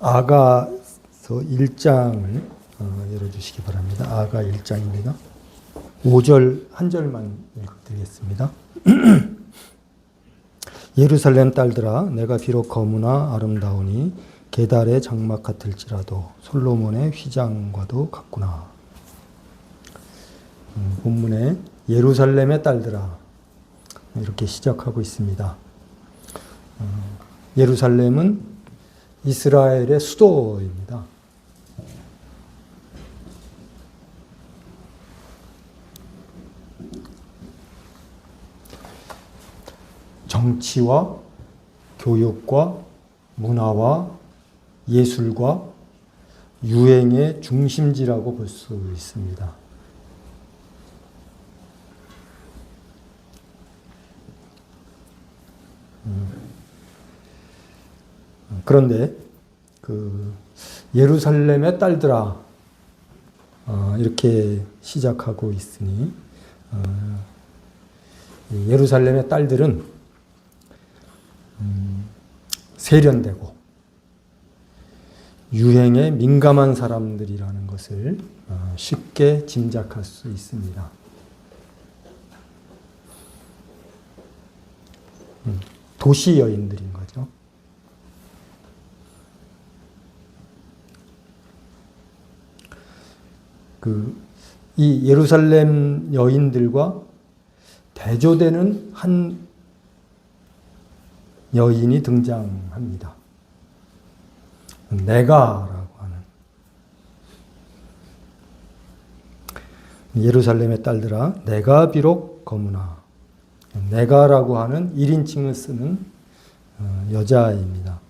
아가서 1장을 열어주시기 바랍니다. 아가 1장입니다. 5절 한 절만 읽어드리겠습니다. 예루살렘 딸들아 내가 비록 거무나 아름다우니 게달의 장막 같을지라도 솔로몬의 휘장과도 같구나. 본문에 예루살렘의 딸들아 이렇게 시작하고 있습니다. 예루살렘은 이스라엘의 수도입니다. 정치와 교육과 문화와 예술과 유행의 중심지라고 볼 수 있습니다. 그런데 예루살렘의 딸들아 이렇게 시작하고 있으니 예루살렘의 딸들은 세련되고 유행에 민감한 사람들이라는 것을 쉽게 짐작할 수 있습니다. 도시 여인들인 거죠. 이 예루살렘 여인들과 대조되는 한 여인이 등장합니다. 네가라고 하는. 예루살렘의 딸들아 내가 비록 거무나. 네가라고 하는 1인칭을 쓰는 여자입니다.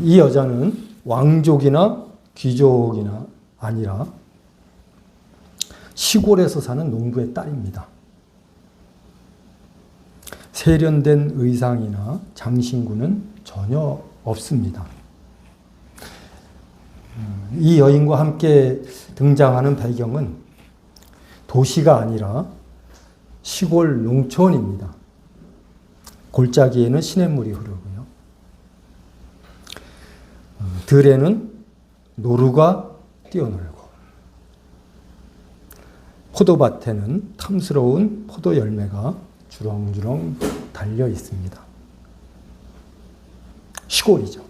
이 여자는 왕족이나 귀족이나 아니라 시골에서 사는 농부의 딸입니다. 세련된 의상이나 장신구는 전혀 없습니다. 이 여인과 함께 등장하는 배경은 도시가 아니라 시골 농촌입니다. 골짜기에는 시냇물이 흐르고요. 들에는 노루가 뛰어놀고 포도밭에는 탐스러운 포도 열매가 주렁주렁 달려 있습니다. 시골이죠.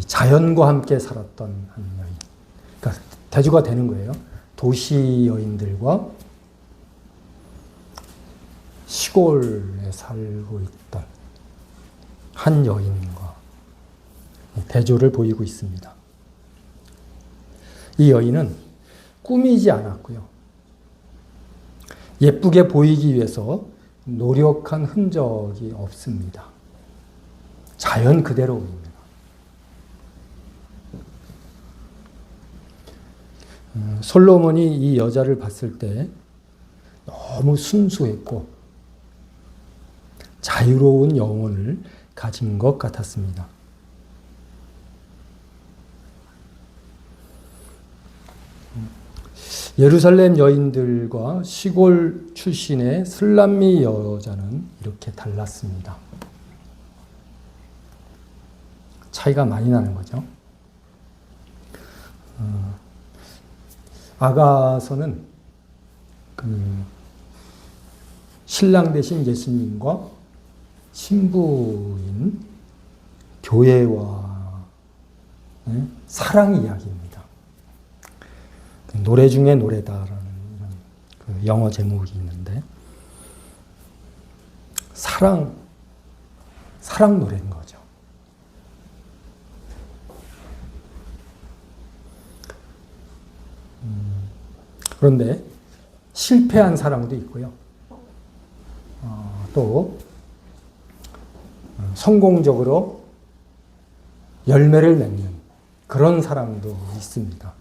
자연과 함께 살았던 한 여인. 그러니까 대조가 되는 거예요. 도시 여인들과 시골에 살고 있던 한 여인과 대조를 보이고 있습니다. 이 여인은 꾸미지 않았고요. 예쁘게 보이기 위해서 노력한 흔적이 없습니다. 자연 그대로입니다. 솔로몬이 이 여자를 봤을 때 너무 순수했고 자유로운 영혼을 가진 것 같았습니다. 예루살렘 여인들과 시골 출신의 슬람미 여자는 이렇게 달랐습니다. 차이가 많이 나는 거죠. 아가서는 신랑 되신 예수님과 신부인 교회와 사랑 이야기입니다. 노래 중에 노래다라는 영어 제목이 있는데 사랑 노래인 거죠. 그런데 실패한 사랑도 있고요. 또 성공적으로 열매를 맺는 그런 사랑도 있습니다.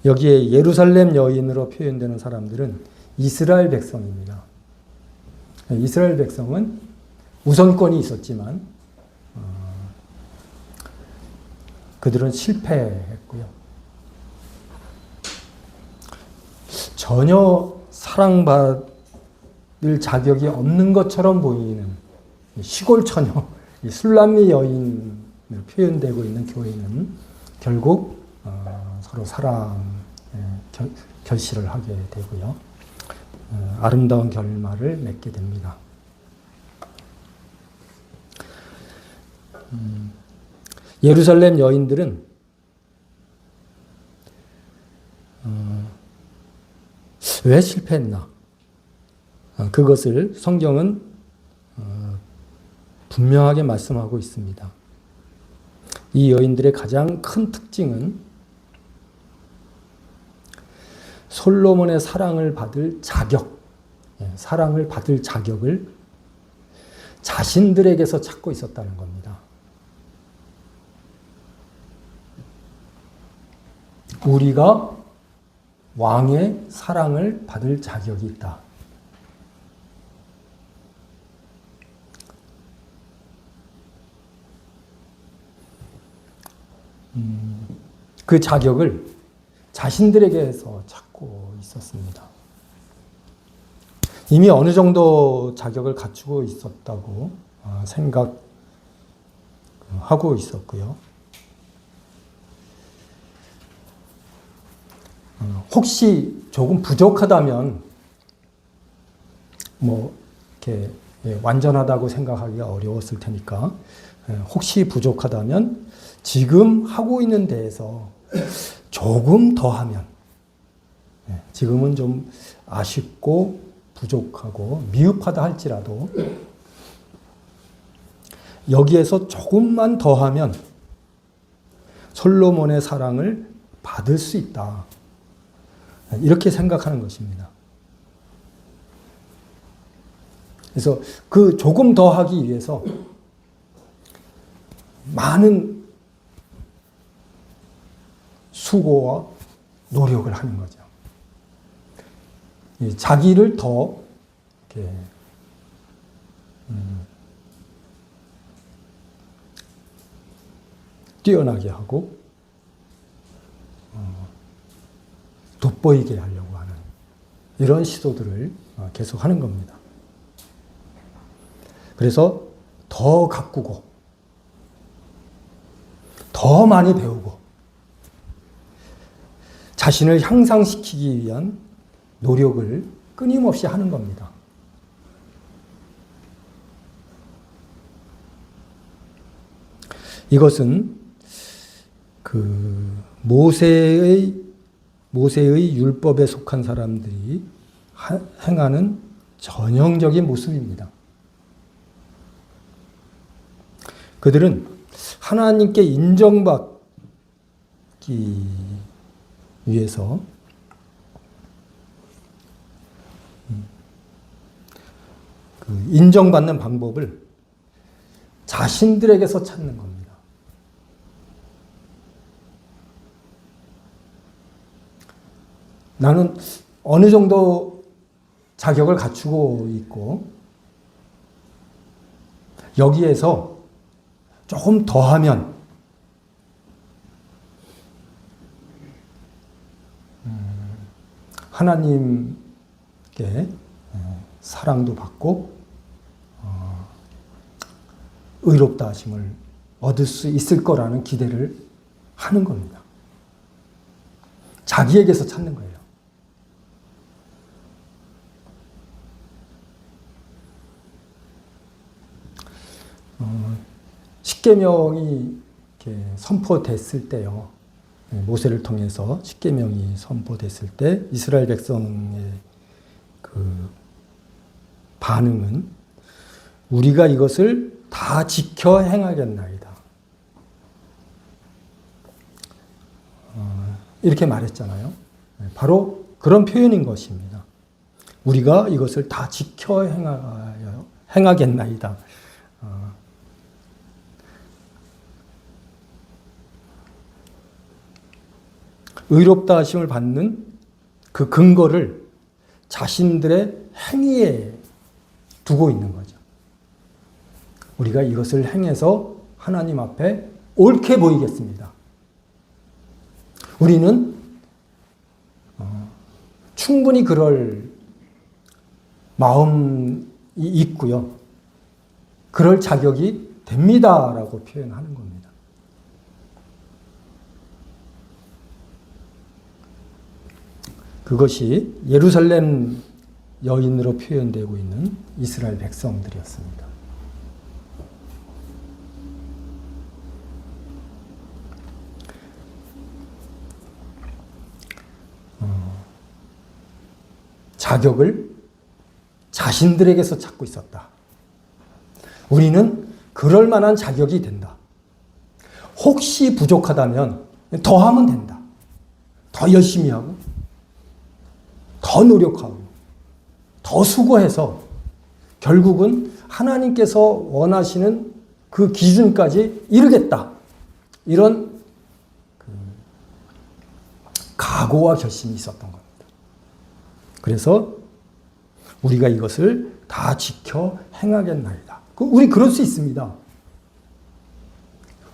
여기에 예루살렘 여인으로 표현되는 사람들은 이스라엘 백성입니다. 이스라엘 백성은 우선권이 있었지만 그들은 실패했고요. 전혀 사랑받을 자격이 없는 것처럼 보이는 시골 처녀, 이 술람미 여인으로 표현되고 있는 교회는 결국 서로 사랑의 결실을 하게 되고요. 아름다운 결말을 맺게 됩니다. 예루살렘 여인들은 왜 실패했나? 그것을 성경은 분명하게 말씀하고 있습니다. 이 여인들의 가장 큰 특징은 솔로몬의 사랑을 받을 자격, 사랑을 받을 자격을 자신들에게서 찾고 있었다는 겁니다. 우리가 왕의 사랑을 받을 자격이 있다. 그 자격을 자신들에게서 찾고 있었습니다. 이미 어느 정도 자격을 갖추고 있었다고 생각하고 있었고요. 혹시 조금 부족하다면 이렇게 완전하다고 생각하기가 어려웠을 테니까 혹시 부족하다면 지금 하고 있는 데에서 조금 더 하면, 지금은 좀 아쉽고 부족하고 미흡하다 할지라도 여기에서 조금만 더 하면 솔로몬의 사랑을 받을 수 있다. 이렇게 생각하는 것입니다. 그래서 그 조금 더 하기 위해서 많은 수고와 노력을 하는 거죠. 자기를 더 이렇게 뛰어나게 하고 돋보이게 하려고 하는 이런 시도들을 계속 하는 겁니다. 그래서 더 가꾸고 더 많이 배우고 자신을 향상시키기 위한 노력을 끊임없이 하는 겁니다. 이것은 그 모세의 율법에 속한 사람들이 행하는 전형적인 모습입니다. 그들은 하나님께 인정받기 위해서 그 인정받는 방법을 자신들에게서 찾는 겁니다. 나는 어느 정도 자격을 갖추고 있고 여기에서 조금 더 하면 하나님께 사랑도 받고 의롭다 하심을 얻을 수 있을 거라는 기대를 하는 겁니다. 자기에게서 찾는 거예요. 십계명이 이렇게 선포됐을 때요. 모세를 통해서 십계명이 선포됐을 때 이스라엘 백성의 그 반응은 우리가 이것을 다 지켜 행하겠나이다. 이렇게 말했잖아요. 바로 그런 표현인 것입니다. 우리가 이것을 다 지켜 행하겠나이다. 의롭다 하심을 받는 그 근거를 자신들의 행위에 두고 있는 거죠. 우리가 이것을 행해서 하나님 앞에 옳게 보이겠습니다. 우리는 충분히 그럴 마음이 있고요. 그럴 자격이 됩니다라고 표현하는 겁니다. 그것이 예루살렘 여인으로 표현되고 있는 이스라엘 백성들이었습니다. 자격을 자신들에게서 찾고 있었다. 우리는 그럴 만한 자격이 된다. 혹시 부족하다면 더 하면 된다. 더 열심히 하고, 더 노력하고, 더 수고해서 결국은 하나님께서 원하시는 그 기준까지 이루겠다. 이런 각오와 결심이 있었던 겁니다. 그래서 우리가 이것을 다 지켜 행하겠나이다. 우리 그럴 수 있습니다.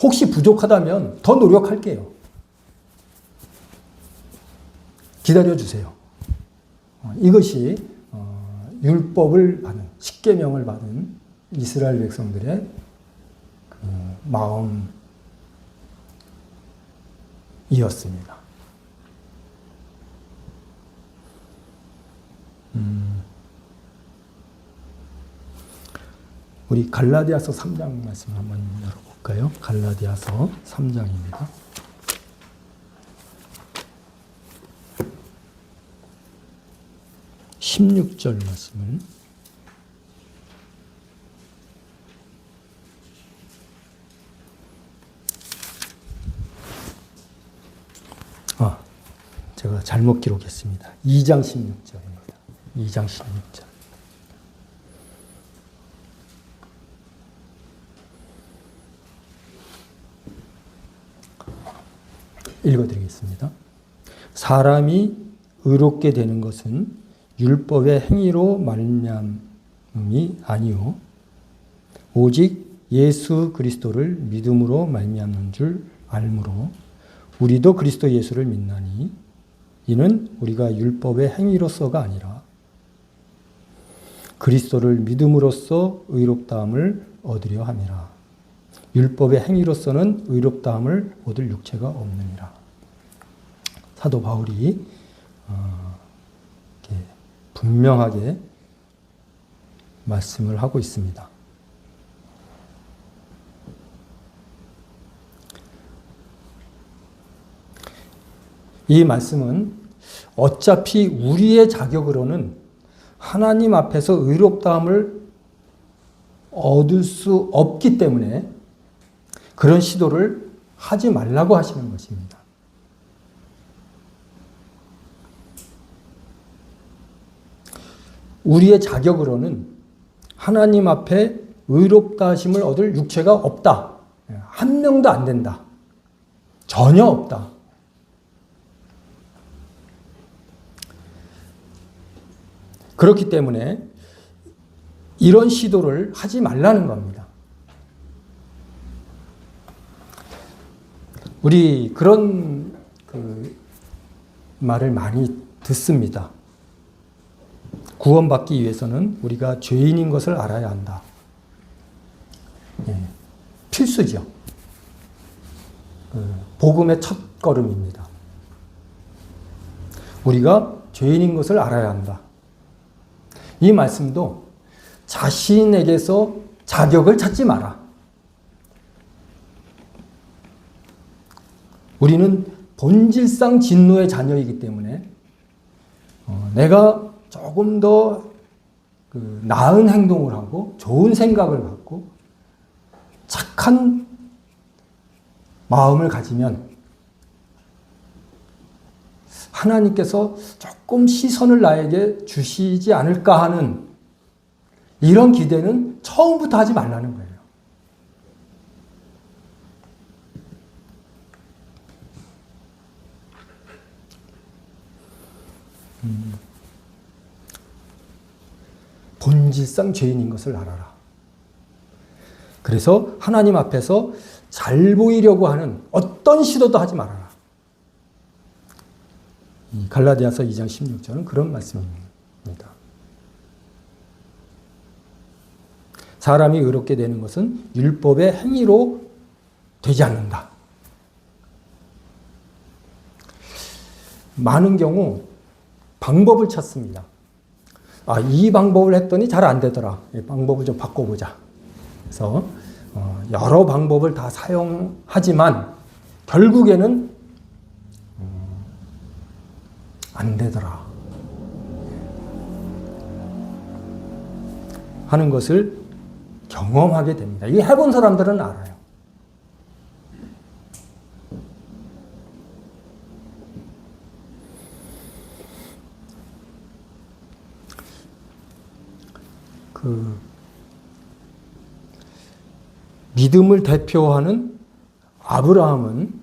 혹시 부족하다면 더 노력할게요. 기다려주세요. 이것이 율법을 받은, 십계명을 받은 이스라엘 백성들의 마음이었습니다. 우리 갈라디아서 3장 말씀 한번 열어볼까요? 갈라디아서 3장입니다. 16절 말씀을 제가 잘못 기록했습니다. 2장 16절입니다. 2장 16절. 읽어드리겠습니다. 사람이 의롭게 되는 것은 율법의 행위로 말미암음이 아니요 오직 예수 그리스도를 믿음으로 말미암는 줄 알므로 우리도 그리스도 예수를 믿나니 이는 우리가 율법의 행위로서가 아니라 그리스도를 믿음으로써 의롭다함을 얻으려 함이라. 율법의 행위로서는 의롭다함을 얻을 육체가 없느니라. 사도 바울이 이렇게 분명하게 말씀을 하고 있습니다. 이 말씀은 어차피 우리의 자격으로는 하나님 앞에서 의롭다함을 얻을 수 없기 때문에 그런 시도를 하지 말라고 하시는 것입니다. 우리의 자격으로는 하나님 앞에 의롭다 하심을 얻을 육체가 없다. 한 명도 안 된다. 전혀 없다. 그렇기 때문에 이런 시도를 하지 말라는 겁니다. 우리 그런 말을 많이 듣습니다. 구원받기 위해서는 우리가 죄인인 것을 알아야 한다. 필수죠. 복음의 첫 걸음입니다. 우리가 죄인인 것을 알아야 한다. 이 말씀도 자신에게서 자격을 찾지 마라. 우리는 본질상 진노의 자녀이기 때문에 내가 조금 더 나은 행동을 하고 좋은 생각을 갖고 착한 마음을 가지면 하나님께서 조금 시선을 나에게 주시지 않을까 하는 이런 기대는 처음부터 하지 말라는 거예요. 본질상 죄인인 것을 알아라. 그래서 하나님 앞에서 잘 보이려고 하는 어떤 시도도 하지 말아라. 이 갈라디아서 2장 16절은 그런 말씀입니다. 사람이 의롭게 되는 것은 율법의 행위로 되지 않는다. 많은 경우 방법을 찾습니다. 이 방법을 했더니 잘 안 되더라. 이 방법을 좀 바꿔보자. 그래서 여러 방법을 다 사용하지만 결국에는 안 되더라 하는 것을 경험하게 됩니다. 이 해본 사람들은 알아요. 믿음을 대표하는 아브라함은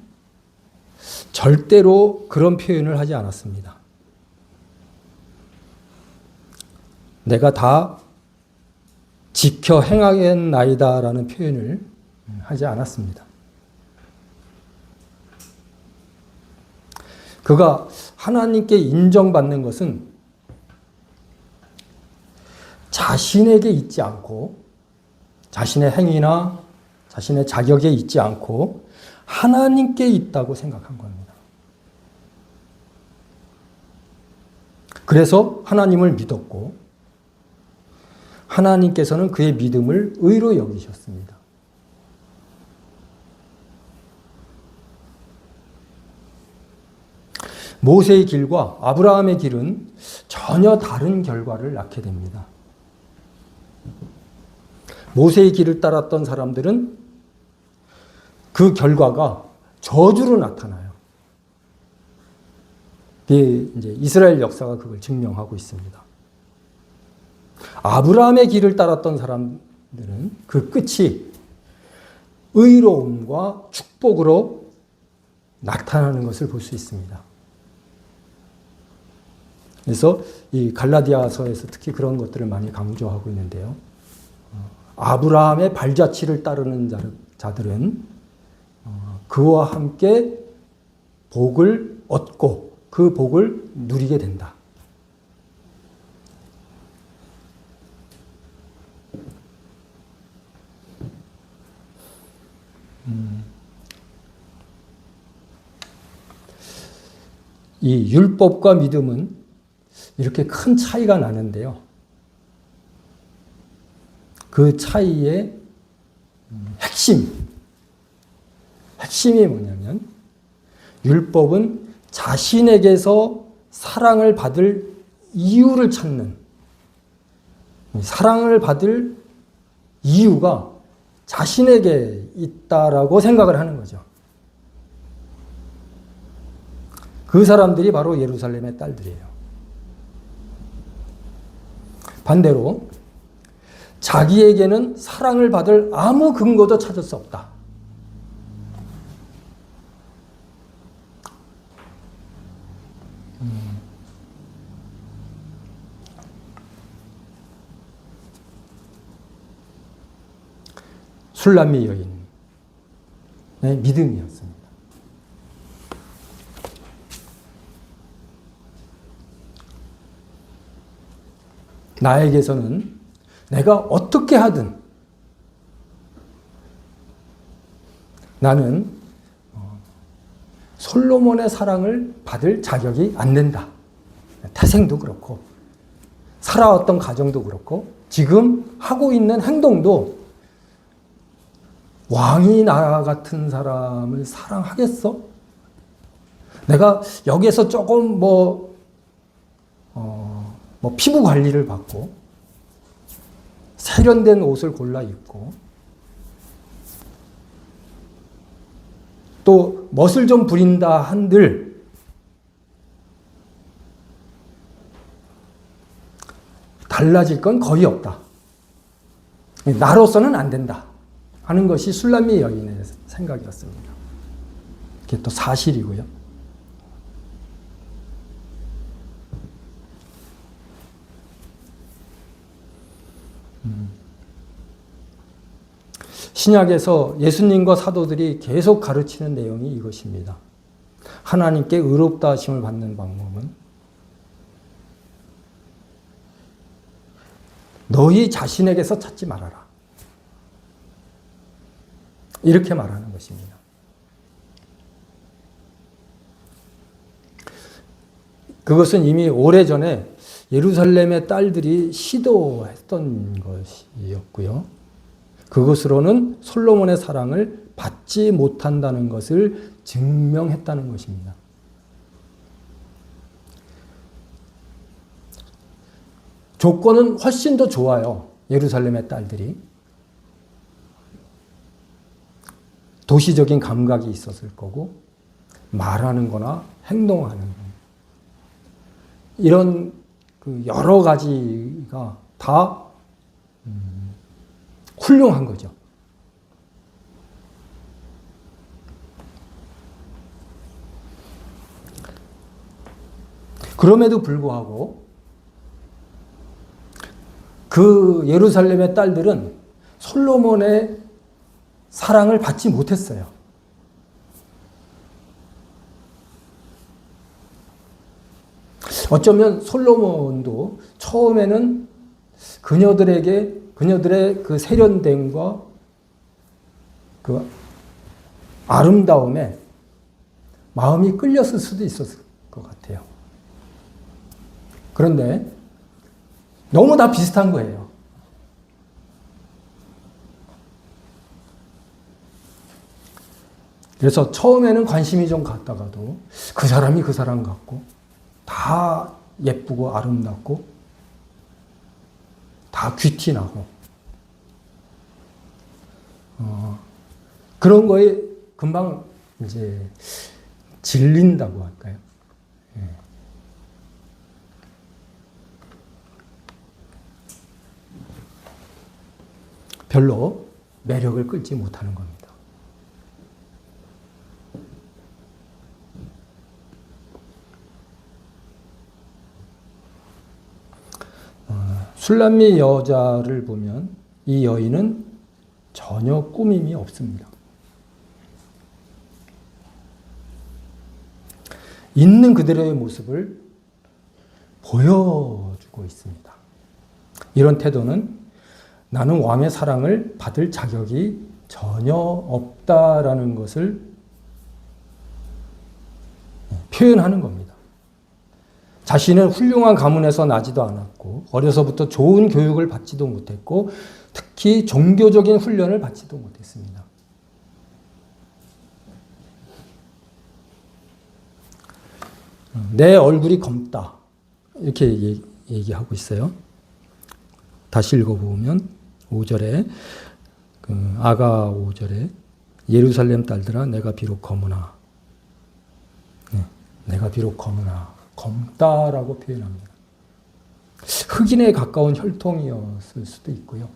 절대로 그런 표현을 하지 않았습니다. 내가 다 지켜 행하겠나이다라는 표현을 하지 않았습니다. 그가 하나님께 인정받는 것은 자신에게 있지 않고 자신의 행위나 자신의 자격에 있지 않고 하나님께 있다고 생각한 겁니다. 그래서 하나님을 믿었고 하나님께서는 그의 믿음을 의로 여기셨습니다. 모세의 길과 아브라함의 길은 전혀 다른 결과를 낳게 됩니다. 모세의 길을 따랐던 사람들은 그 결과가 저주로 나타나요. 이제 이스라엘 역사가 그걸 증명하고 있습니다. 아브라함의 길을 따랐던 사람들은 그 끝이 의로움과 축복으로 나타나는 것을 볼 수 있습니다. 그래서 이 갈라디아서에서 특히 그런 것들을 많이 강조하고 있는데요. 아브라함의 발자취를 따르는 자들은 그와 함께 복을 얻고 그 복을 누리게 된다. 이 율법과 믿음은 이렇게 큰 차이가 나는데요. 그 차이의 핵심이 뭐냐면 율법은 자신에게서 사랑을 받을 이유를 찾는, 사랑을 받을 이유가 자신에게 있다라고 생각을 하는 거죠. 그 사람들이 바로 예루살렘의 딸들이에요. 반대로 자기에게는 사랑을 받을 아무 근거도 찾을 수 없다. 술람미 여인의 믿음이었습니다. 나에게서는 내가 어떻게 하든 나는 솔로몬의 사랑을 받을 자격이 안 된다. 태생도 그렇고 살아왔던 가정도 그렇고 지금 하고 있는 행동도 왕이 나 같은 사람을 사랑하겠어? 내가 여기에서 조금 피부 관리를 받고 세련된 옷을 골라 입고 또 멋을 좀 부린다 한들 달라질 건 거의 없다. 나로서는 안 된다 하는 것이 술람미 여인의 생각이었습니다. 그게 또 사실이고요. 신약에서 예수님과 사도들이 계속 가르치는 내용이 이것입니다. 하나님께 의롭다 하심을 받는 방법은 너희 자신에게서 찾지 말아라. 이렇게 말하는 것입니다. 그것은 이미 오래전에 예루살렘의 딸들이 시도했던 것이었고요. 그것으로는 솔로몬의 사랑을 받지 못한다는 것을 증명했다는 것입니다. 조건은 훨씬 더 좋아요. 예루살렘의 딸들이. 도시적인 감각이 있었을 거고, 말하는 거나 행동하는 거. 이런 그 여러 가지가 다 훌륭한 거죠. 그럼에도 불구하고 그 예루살렘의 딸들은 솔로몬의 사랑을 받지 못했어요. 어쩌면 솔로몬도 처음에는 그녀들의 그 세련됨과 그 아름다움에 마음이 끌렸을 수도 있었을 것 같아요. 그런데 너무 다 비슷한 거예요. 그래서 처음에는 관심이 좀 갔다가도 그 사람이 그 사람 같고 다 예쁘고 아름답고 다 귀티나고 그런 거에 금방 이제 질린다고 할까요? 예. 별로 매력을 끌지 못하는 겁니다. 술람미 여자를 보면 이 여인은 전혀 꾸밈이 없습니다. 있는 그대로의 모습을 보여주고 있습니다. 이런 태도는 나는 왕의 사랑을 받을 자격이 전혀 없다라는 것을 표현하는 겁니다. 자신은 훌륭한 가문에서 나지도 않았고 어려서부터 좋은 교육을 받지도 못했고 특히 종교적인 훈련을 받지도 못했습니다. 내 얼굴이 검다 이렇게 얘기하고 있어요. 다시 읽어보면 5절에 아가 5절에 예루살렘 딸들아 내가 비록 검으나 내가 비록 검으나 검다라고 표현합니다. 흑인에 가까운 혈통이었을 수도 있고요.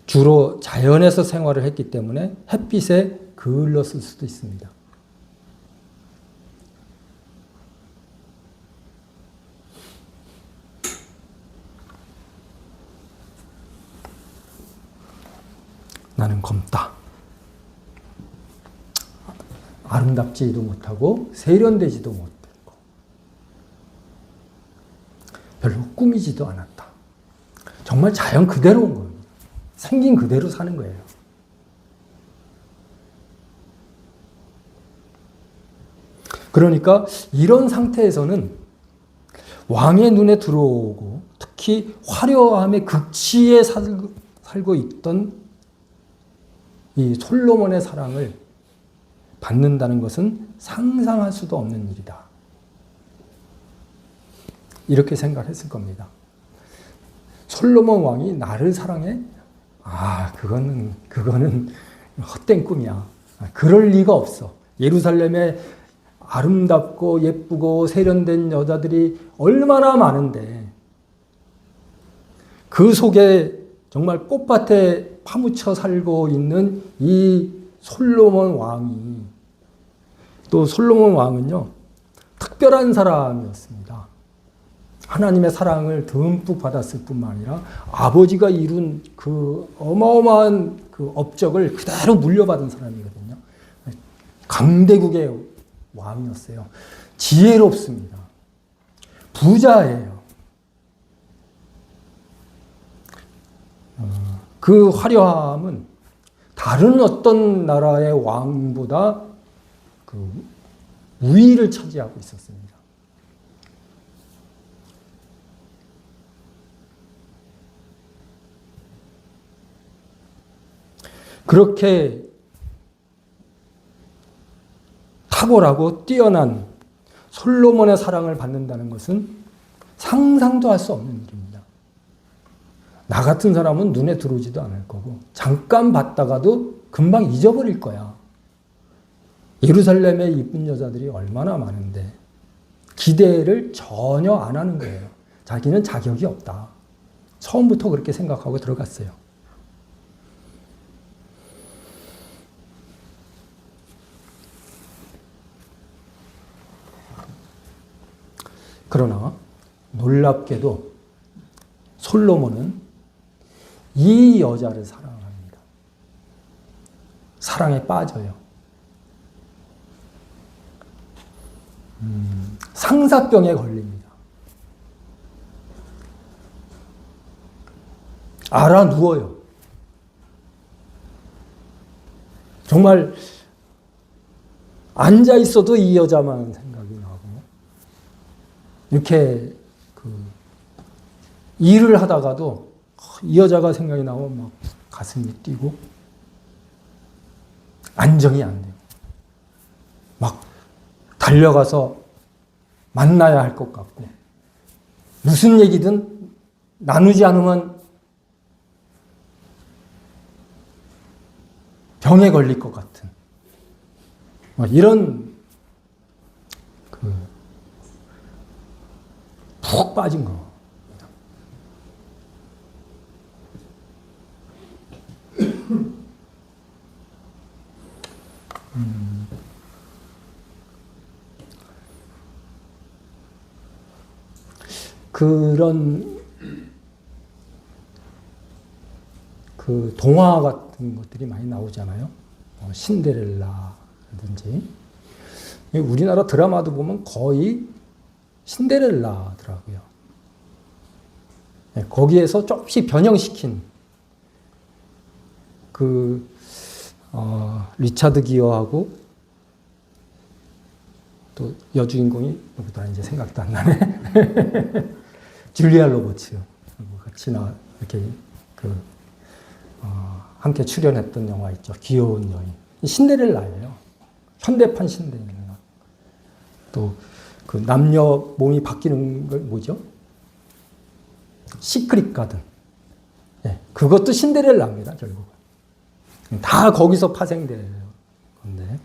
주로 자연에서 생활을 했기 때문에 햇빛에 그을렀을 수도 있습니다. 나는 검다. 아름답지도 못하고 세련되지도 못했고 별로 꾸미지도 않았다. 정말 자연 그대로인 겁니다. 생긴 그대로 사는 거예요. 그러니까 이런 상태에서는 왕의 눈에 들어오고 특히 화려함의 극치에 살고 있던 이 솔로몬의 사랑을 받는다는 것은 상상할 수도 없는 일이다. 이렇게 생각했을 겁니다. 솔로몬 왕이 나를 사랑해? 그거는 헛된 꿈이야. 그럴 리가 없어. 예루살렘에 아름답고 예쁘고 세련된 여자들이 얼마나 많은데 그 속에 정말 꽃밭에 파묻혀 살고 있는 이 솔로몬 왕이 또 솔로몬 왕은요 특별한 사람이었습니다. 하나님의 사랑을 듬뿍 받았을 뿐만 아니라 아버지가 이룬 그 어마어마한 그 업적을 그대로 물려받은 사람이거든요. 강대국의 왕이었어요. 지혜롭습니다. 부자예요. 그 화려함은 다른 어떤 나라의 왕보다 그 우위를 차지하고 있었습니다. 그렇게 탁월하고 뛰어난 솔로몬의 사랑을 받는다는 것은 상상도 할 수 없는 일입니다. 나 같은 사람은 눈에 들어오지도 않을 거고 잠깐 봤다가도 금방 잊어버릴 거야. 예루살렘에 이쁜 여자들이 얼마나 많은데 기대를 전혀 안 하는 거예요. 자기는 자격이 없다. 처음부터 그렇게 생각하고 들어갔어요. 그러나 놀랍게도 솔로몬은 이 여자를 사랑합니다. 사랑에 빠져요. 상사병에 걸립니다. 알아 누워요. 정말 앉아 있어도 이 여자만 생각이 나고 이렇게 일을 하다가도 이 여자가 생각이 나면 막 가슴이 뛰고 안정이 안 돼요. 막 달려가서 만나야 할 것 같고 무슨 얘기든 나누지 않으면 병에 걸릴 것 같은 이런 푹 빠진 거. 그런 그 동화 같은 것들이 많이 나오잖아요. 신데렐라라든지. 우리나라 드라마도 보면 거의 신데렐라더라고요. 거기에서 조금씩 변형시킨 리차드 기어하고 또 여주인공이 누구더라 이제 생각도 안 나네. 줄리아 로버츠 같이 이렇게 함께 출연했던 영화 있죠. 귀여운 여인. 신데렐라예요. 현대판 신데렐라. 또 그 남녀 몸이 바뀌는 걸 뭐죠? 시크릿 가든. 네, 그것도 신데렐라입니다. 결국은. 다 거기서 파생되는 건데.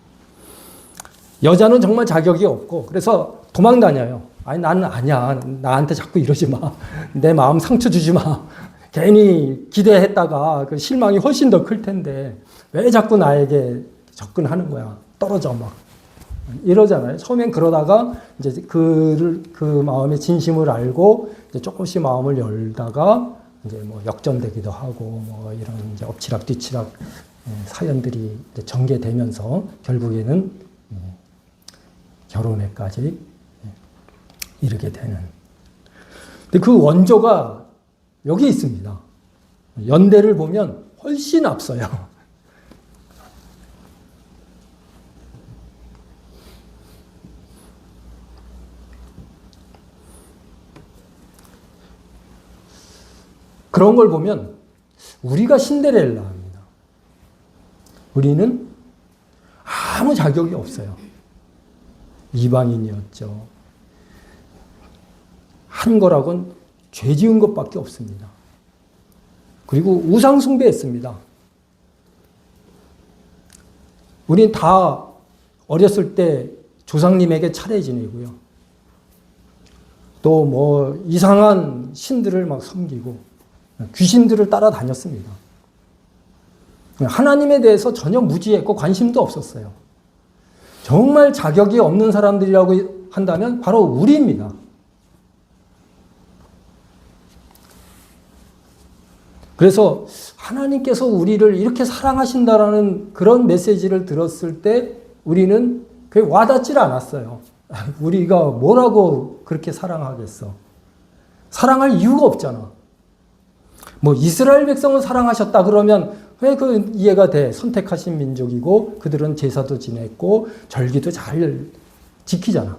여자는 정말 자격이 없고 그래서 도망 다녀요. 아니 나는 아니야. 나한테 자꾸 이러지 마. 내 마음 상처 주지 마. 괜히 기대했다가 그 실망이 훨씬 더 클 텐데 왜 자꾸 나에게 접근하는 거야. 떨어져 막. 이러잖아요. 처음엔 그러다가 이제 그 마음의 진심을 알고 이제 조금씩 마음을 열다가 이제 뭐 역전되기도 하고 뭐 이런 이제 엎치락 뒤치락 사연들이 이제 전개되면서 결국에는 결혼에까지 이르게 되는. 근데 그 원조가 여기 있습니다. 연대를 보면 훨씬 앞서요. 그런 걸 보면 우리가 신데렐라입니다. 우리는 아무 자격이 없어요. 이방인이었죠. 한 거라곤 죄 지은 것밖에 없습니다. 그리고 우상 숭배했습니다. 우린 다 어렸을 때 조상님에게 차례 지내고요. 또 뭐 이상한 신들을 막 섬기고 귀신들을 따라다녔습니다. 하나님에 대해서 전혀 무지했고 관심도 없었어요. 정말 자격이 없는 사람들이라고 한다면 바로 우리입니다. 그래서 하나님께서 우리를 이렇게 사랑하신다라는 그런 메시지를 들었을 때 우리는 그게 와닿질 않았어요. 우리가 뭐라고 그렇게 사랑하겠어? 사랑할 이유가 없잖아. 뭐 이스라엘 백성을 사랑하셨다 그러면 왜 그 이해가 돼? 선택하신 민족이고 그들은 제사도 지냈고 절기도 잘 지키잖아.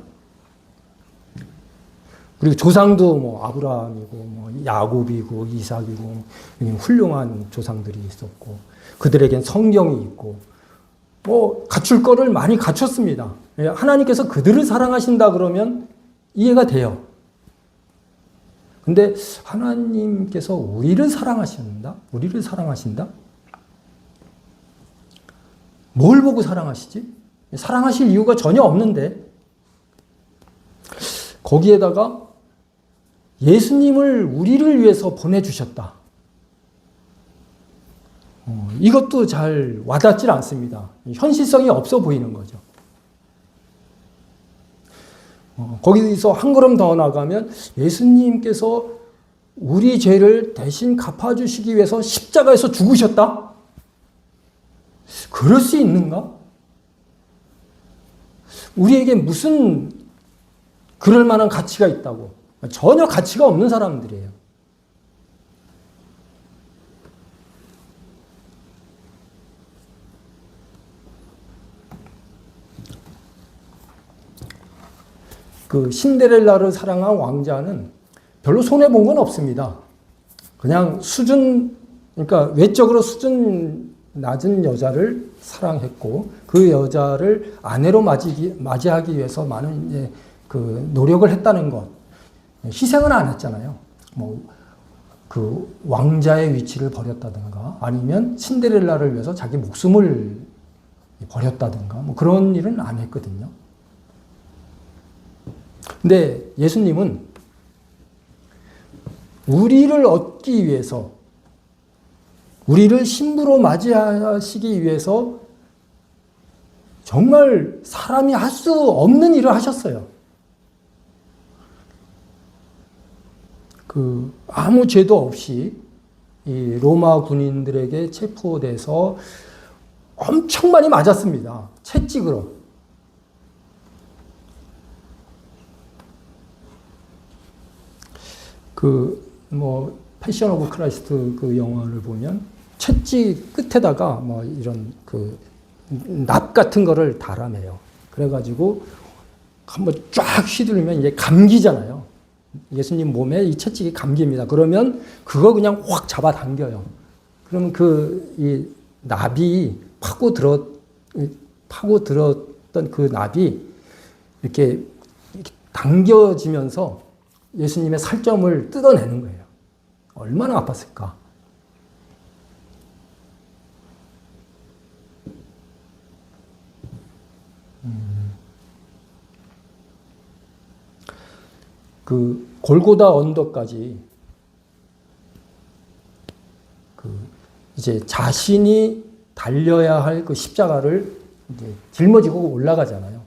그리고 조상도 뭐 아브라함이고 뭐 야곱이고 이삭이고 훌륭한 조상들이 있었고 그들에겐 성경이 있고 뭐 갖출 거를 많이 갖췄습니다. 하나님께서 그들을 사랑하신다 그러면 이해가 돼요. 근데 하나님께서 우리를 사랑하신다? 우리를 사랑하신다? 뭘 보고 사랑하시지? 사랑하실 이유가 전혀 없는데 거기에다가 예수님을 우리를 위해서 보내주셨다. 이것도 잘 와닿질 않습니다. 현실성이 없어 보이는 거죠. 거기서 한 걸음 더 나가면 예수님께서 우리 죄를 대신 갚아주시기 위해서 십자가에서 죽으셨다? 그럴 수 있는가? 우리에게 무슨 그럴 만한 가치가 있다고? 전혀 가치가 없는 사람들이에요. 그 신데렐라를 사랑한 왕자는 별로 손해본 건 없습니다. 그냥 그러니까 외적으로 수준 낮은 여자를 사랑했고 그 여자를 아내로 맞이하기 위해서 많은 그 노력을 했다는 것. 희생은 안 했잖아요. 뭐 그 왕자의 위치를 버렸다든가 아니면 신데렐라를 위해서 자기 목숨을 버렸다든가 뭐 그런 일은 안 했거든요. 근데 예수님은 우리를 얻기 위해서 우리를 신부로 맞이하시기 위해서 정말 사람이 할 수 없는 일을 하셨어요. 아무 죄도 없이 이 로마 군인들에게 체포돼서 엄청 많이 맞았습니다. 채찍으로. 뭐 패션 오브 크라이스트 그 영화를 보면 채찍 끝에다가 뭐 이런 납 같은 거를 달아내요. 그래가지고 한번 쫙 휘두르면 이게 감기잖아요. 예수님 몸에 이 채찍이 감깁니다. 그러면 그거 그냥 확 잡아당겨요. 그러면 이 납이 파고들었던 그 납이 이렇게 당겨지면서 예수님의 살점을 뜯어내는 거예요. 얼마나 아팠을까? 그 골고다 언덕까지 이제 자신이 달려야 할 그 십자가를 이제 짊어지고 올라가잖아요.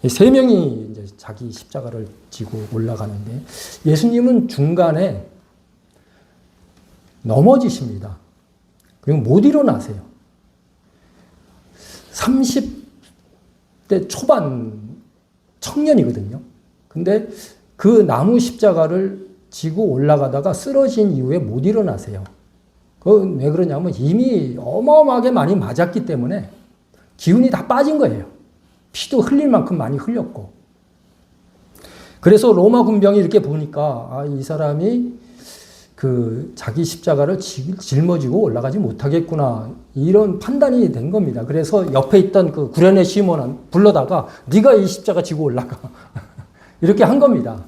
세 명이 이제 자기 십자가를 지고 올라가는데 예수님은 중간에 넘어지십니다. 그리고 못 일어나세요. 30대 초반 청년이거든요. 근데 그 나무 십자가를 지고 올라가다가 쓰러진 이후에 못 일어나세요. 왜 그러냐면 이미 어마어마하게 많이 맞았기 때문에 기운이 다 빠진 거예요. 피도 흘릴 만큼 많이 흘렸고. 그래서 로마 군병이 이렇게 보니까 이 사람이 자기 십자가를 짊어지고 올라가지 못하겠구나 이런 판단이 된 겁니다. 그래서 옆에 있던 그 구레네 시몬은 불러다가 네가 이 십자가 지고 올라가 이렇게 한 겁니다.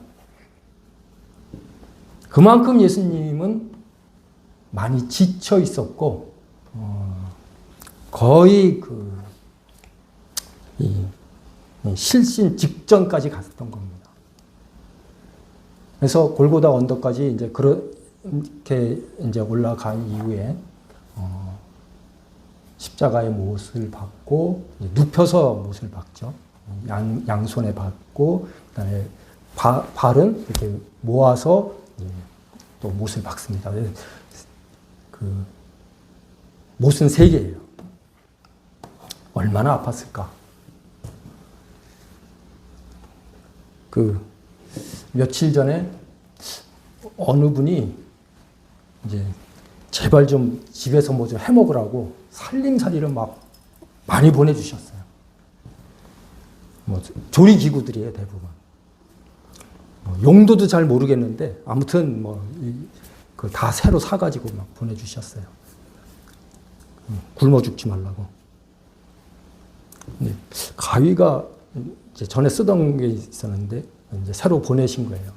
그만큼 예수님은 많이 지쳐 있었고 거의 실신 직전까지 갔던 겁니다. 그래서 골고다 언덕까지 이제 그렇게 이제 올라간 이후에 십자가의 못을 받고 눕혀서 못을 박죠. 양손에 받고 그다음에 발은 이렇게 모아서 또 못을 박습니다. 못은 3개예요. 얼마나 아팠을까? 그 며칠 전에 어느 분이 이제 제발 좀 집에서 뭐 좀 해먹으라고 살림살이를 막 많이 보내주셨어요. 뭐 조리기구들이에요, 대부분. 뭐 용도도 잘 모르겠는데 아무튼 뭐 그 다 새로 사가지고 막 보내주셨어요. 굶어 죽지 말라고. 근데 가위가 이제 전에 쓰던 게 있었는데 이제 새로 보내신 거예요.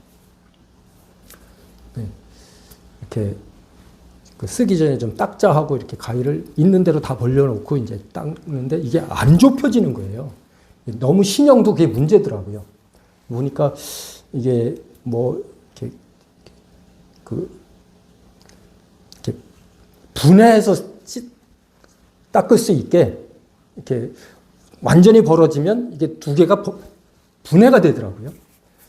네. 이렇게 그 쓰기 전에 좀 닦자 하고 이렇게 가위를 있는 대로 다 벌려놓고 이제 닦는데 이게 안 좁혀지는 거예요. 너무 신형도 그게 문제더라고요. 보니까 이게 뭐 이렇게 이렇게 분해해서 닦을 수 있게 이렇게 완전히 벌어지면 이게 두 개가 분해가 되더라고요.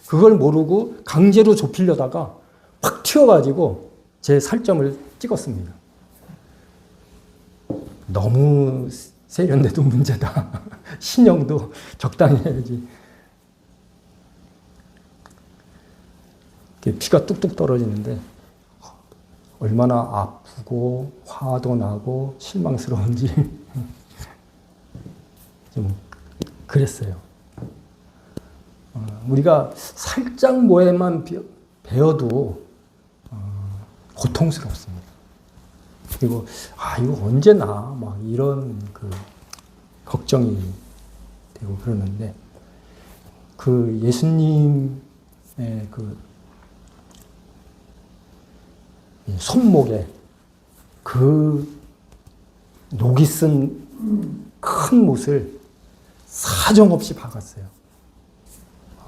그걸 모르고 강제로 좁히려다가 팍 튀어가지고 제 살점을 찍었습니다. 너무 세련돼도 문제다. 신형도 적당히 해야지. 피가 뚝뚝 떨어지는데 얼마나 아프고 화도 나고 실망스러운지 좀 그랬어요. 우리가 살짝 뭐에만 베어도 고통스럽습니다. 그리고 이거 언제 나? 막 이런 그 걱정이 되고 그러는데 그 예수님의 그 손목에 그 녹이 쓴 큰 못을 사정없이 박았어요.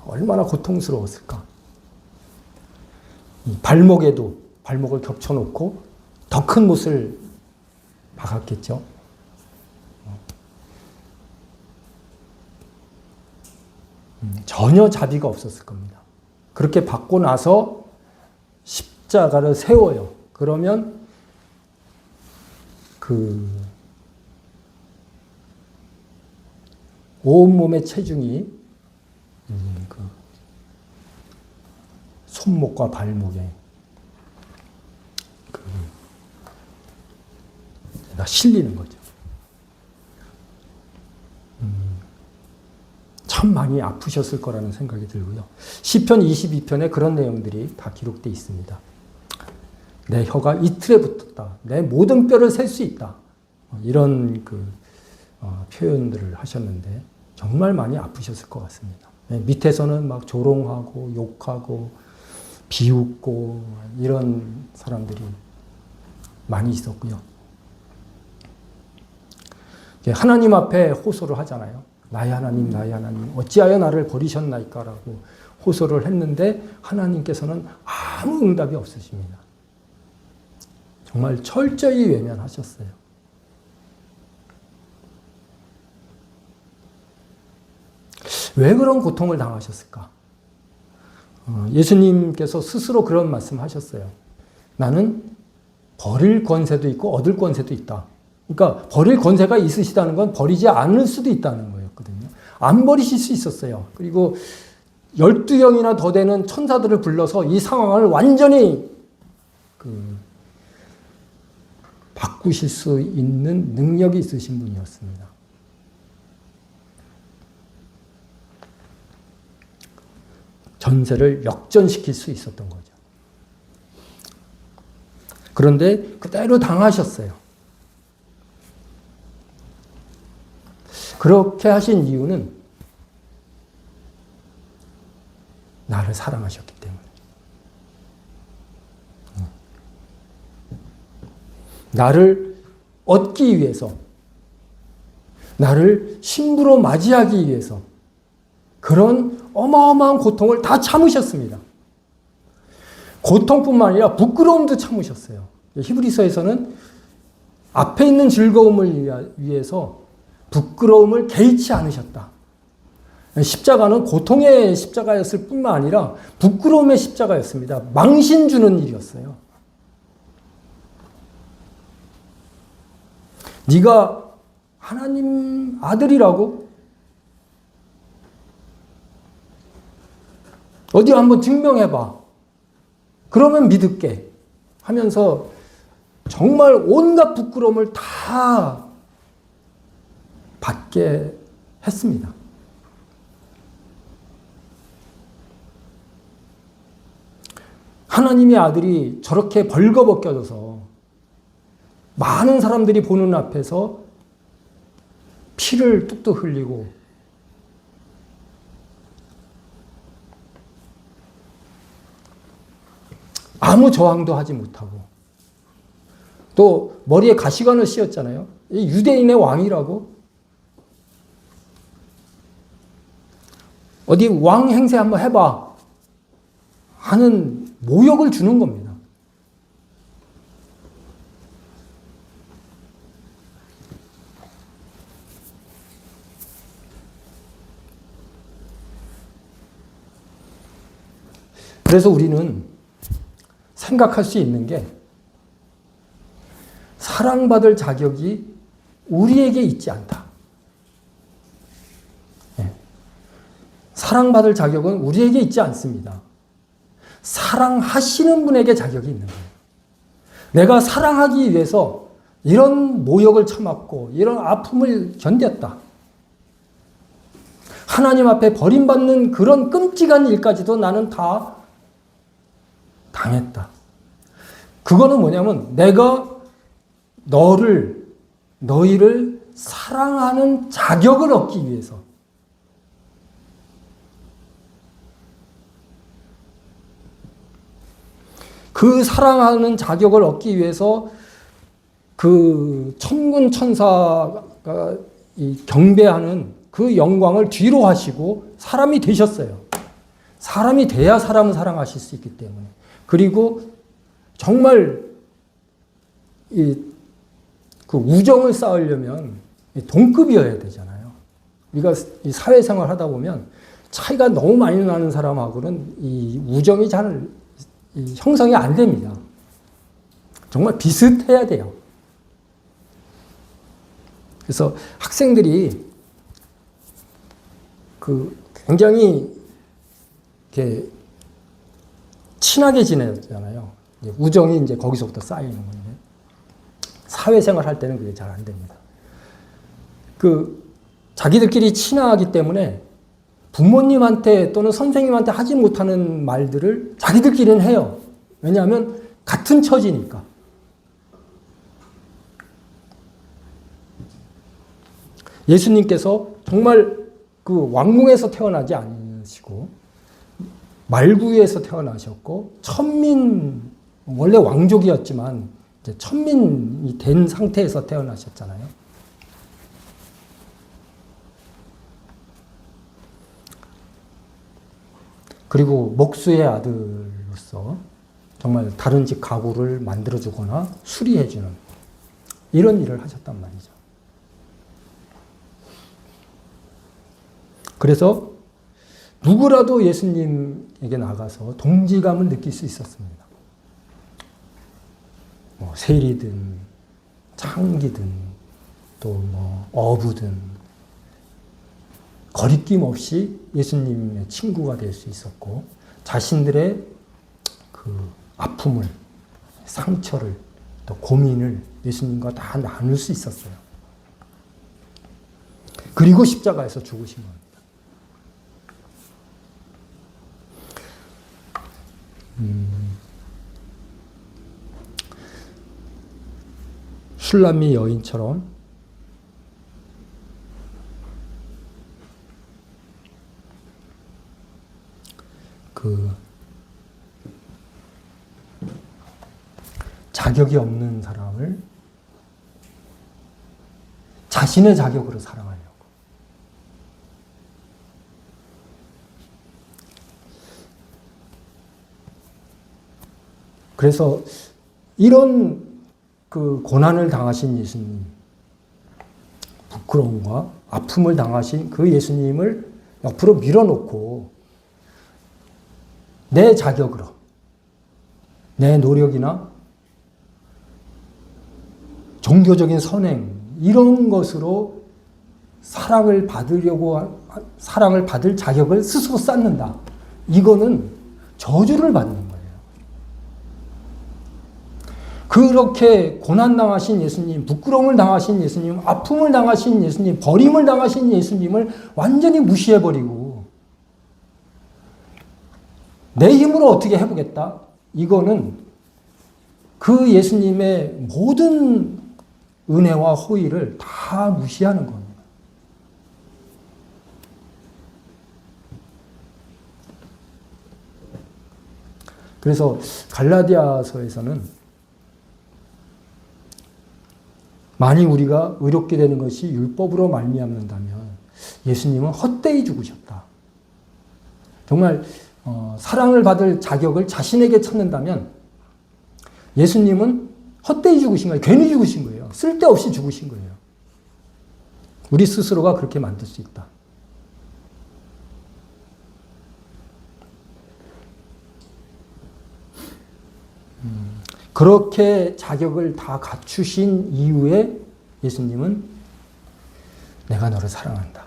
얼마나 고통스러웠을까. 이 발목에도 발목을 겹쳐놓고 더 큰 못을 박았겠죠. 전혀 자비가 없었을 겁니다. 그렇게 받고 나서 십자가를 세워요. 그러면 그 온몸의 체중이 그 손목과 발목에 실리는 거죠. 참 많이 아프셨을 거라는 생각이 들고요. 시편 22편에 그런 내용들이 다 기록되어 있습니다. 내 혀가 이틀에 붙었다. 내 모든 뼈를 셀 수 있다. 이런 표현들을 하셨는데 정말 많이 아프셨을 것 같습니다. 밑에서는 막 조롱하고 욕하고 비웃고 이런 사람들이 많이 있었고요. 하나님 앞에 호소를 하잖아요. 나의 하나님, 나의 하나님, 어찌하여 나를 버리셨나이까라고 호소를 했는데 하나님께서는 아무 응답이 없으십니다. 정말 철저히 외면하셨어요. 왜 그런 고통을 당하셨을까? 예수님께서 스스로 그런 말씀 하셨어요. 나는 버릴 권세도 있고 얻을 권세도 있다. 그러니까 버릴 권세가 있으시다는 건 버리지 않을 수도 있다는 거였거든요. 안 버리실 수 있었어요. 그리고 12영이나 더 되는 천사들을 불러서 이 상황을 완전히 바꾸실 수 있는 능력이 있으신 분이었습니다. 전세를 역전시킬 수 있었던 거죠. 그런데 그대로 당하셨어요. 그렇게 하신 이유는 나를 사랑하셨기 때문에. 나를 얻기 위해서, 나를 신부로 맞이하기 위해서 그런 어마어마한 고통을 다 참으셨습니다. 고통뿐만 아니라 부끄러움도 참으셨어요. 히브리서에서는 앞에 있는 즐거움을 위해서 부끄러움을 개의치 않으셨다. 십자가는 고통의 십자가였을 뿐만 아니라 부끄러움의 십자가였습니다. 망신 주는 일이었어요. 네가 하나님 아들이라고? 어디 한번 증명해봐. 그러면 믿을게. 하면서 정말 온갖 부끄러움을 다 받게 했습니다. 하나님의 아들이 저렇게 벌거벗겨져서 많은 사람들이 보는 앞에서 피를 뚝뚝 흘리고 아무 저항도 하지 못하고 또 머리에 가시관을 씌웠잖아요. 유대인의 왕이라고 어디 왕 행세 한번 해봐 하는 모욕을 주는 겁니다. 그래서 우리는 생각할 수 있는 게 사랑받을 자격이 우리에게 있지 않다. 사랑받을 자격은 우리에게 있지 않습니다. 사랑하시는 분에게 자격이 있는 거예요. 내가 사랑하기 위해서 이런 모욕을 참았고 이런 아픔을 견뎠다. 하나님 앞에 버림받는 그런 끔찍한 일까지도 나는 다 당했다. 그거는 뭐냐면 내가 너희를 사랑하는 자격을 얻기 위해서 그 사랑하는 자격을 얻기 위해서 그 천군 천사가 경배하는 그 영광을 뒤로 하시고 사람이 되셨어요. 사람이 돼야 사람을 사랑하실 수 있기 때문에. 그리고 정말 그 우정을 쌓으려면 동급이어야 되잖아요. 우리가 이 사회생활 하다 보면 차이가 너무 많이 나는 사람하고는 이 우정이 잘 형성이 안 됩니다. 정말 비슷해야 돼요. 그래서 학생들이 굉장히 이렇게 친하게 지내잖아요. 우정이 이제 거기서부터 쌓이는 건데 사회생활 할 때는 그게 잘 안 됩니다. 자기들끼리 친하기 때문에 부모님한테 또는 선생님한테 하지 못하는 말들을 자기들끼리는 해요. 왜냐하면 같은 처지니까. 예수님께서 정말 그 왕궁에서 태어나지 않으시고 말구에서 태어나셨고 원래 왕족이었지만 이제 천민이 된 상태에서 태어나셨잖아요. 그리고 목수의 아들로서 정말 다른 집 가구를 만들어주거나 수리해주는 이런 일을 하셨단 말이죠. 그래서 누구라도 예수님에게 나가서 동지감을 느낄 수 있었습니다. 세리든 창기든 또 어부든 거리낌 없이 예수님의 친구가 될 수 있었고 자신들의 그 아픔을, 상처를, 또 고민을 예수님과 다 나눌 수 있었어요. 그리고 십자가에서 죽으신 겁니다. 슐람미 여인처럼 자격이 없는 사람을 자신의 자격으로 사랑하려고. 그래서 이런 그 고난을 당하신 예수님, 부끄러움과 아픔을 당하신 그 예수님을 옆으로 밀어놓고 내 자격으로, 내 노력이나 종교적인 선행, 이런 것으로 사랑을 받을 자격을 스스로 쌓는다. 이거는 저주를 받는 거예요. 그렇게 고난당하신 예수님, 부끄러움을 당하신 예수님, 아픔을 당하신 예수님, 버림을 당하신 예수님을 완전히 무시해버리고 내 힘으로 어떻게 해보겠다? 이거는 그 예수님의 모든 은혜와 호의를 다 무시하는 겁니다. 그래서 갈라디아서에서는 만일 우리가 의롭게 되는 것이 율법으로 말미암는다면 예수님은 헛되이 죽으셨다. 정말 사랑을 받을 자격을 자신에게 찾는다면 예수님은 헛되이 죽으신 거예요. 괜히 죽으신 거예요. 쓸데없이 죽으신 거예요. 우리 스스로가 그렇게 만들 수 있다. 그렇게 자격을 다 갖추신 이후에 예수님은 내가 너를 사랑한다.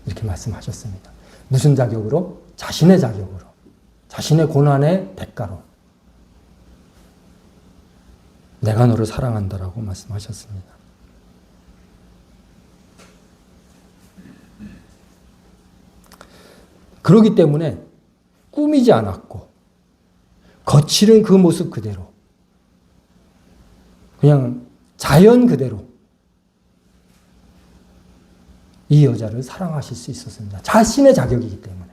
이렇게 말씀하셨습니다. 무슨 자격으로? 자신의 자격으로. 자신의 고난의 대가로. 내가 너를 사랑한다라고 말씀하셨습니다. 그렇기 때문에 꾸미지 않았고 거칠은 그 모습 그대로 그냥 자연 그대로 이 여자를 사랑하실 수 있었습니다. 자신의 자격이기 때문에.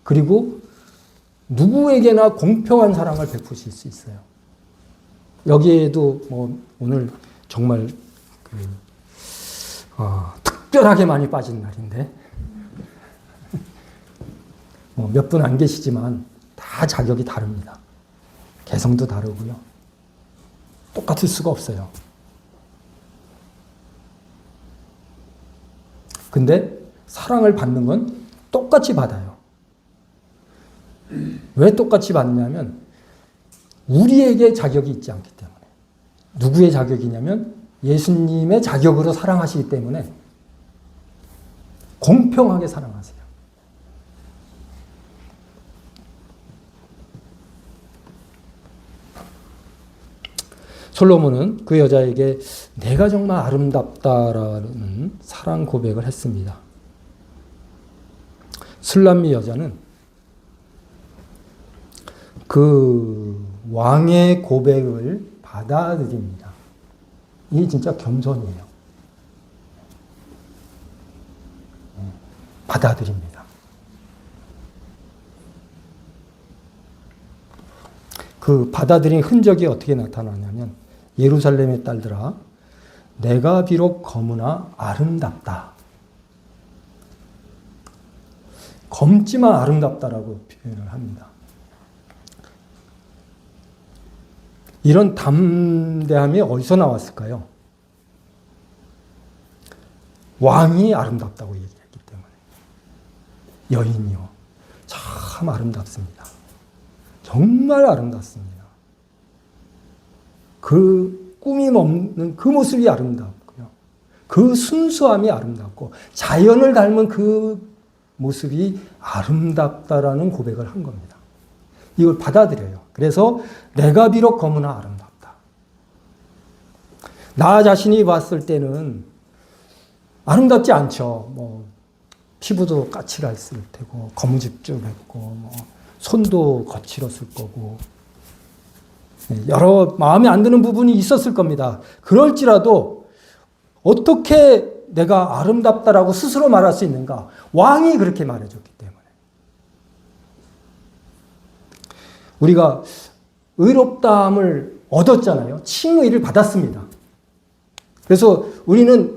그리고 누구에게나 공평한 사랑을 베푸실 수 있어요. 여기에도 오늘 정말 특별하게 많이 빠진 날인데 몇 분 안 계시지만 다 자격이 다릅니다. 개성도 다르고요. 똑같을 수가 없어요. 근데 사랑을 받는 건 똑같이 받아요. 왜 똑같이 받냐면 우리에게 자격이 있지 않기 때문에. 누구의 자격이냐면 예수님의 자격으로 사랑하시기 때문에 공평하게 사랑하세요. 솔로몬은 그 여자에게 내가 정말 아름답다라는 사랑 고백을 했습니다. 술람미 여자는 그 왕의 고백을 받아들입니다. 이게 진짜 겸손이에요. 받아들입니다. 그 받아들인 흔적이 어떻게 나타나냐면 예루살렘의 딸들아 내가 비록 검으나 아름답다. 검지만 아름답다라고 표현을 합니다. 이런 담대함이 어디서 나왔을까요? 왕이 아름답다고 얘기했기 때문에. 여인이요. 참 아름답습니다. 정말 아름답습니다. 그 꾸밈 없는 그 모습이 아름답고요. 그 순수함이 아름답고 자연을 닮은 그 모습이 아름답다라는 고백을 한 겁니다. 이걸 받아들여요. 그래서 내가 비록 검으나 아름답다. 나 자신이 봤을 때는 아름답지 않죠. 피부도 까칠했을 테고 거무집죽했고 손도 거칠었을 거고 여러 마음에 안 드는 부분이 있었을 겁니다. 그럴지라도 어떻게 내가 아름답다라고 스스로 말할 수 있는가? 왕이 그렇게 말해줬기 때문에. 우리가 의롭다함을 얻었잖아요. 칭의를 받았습니다. 그래서 우리는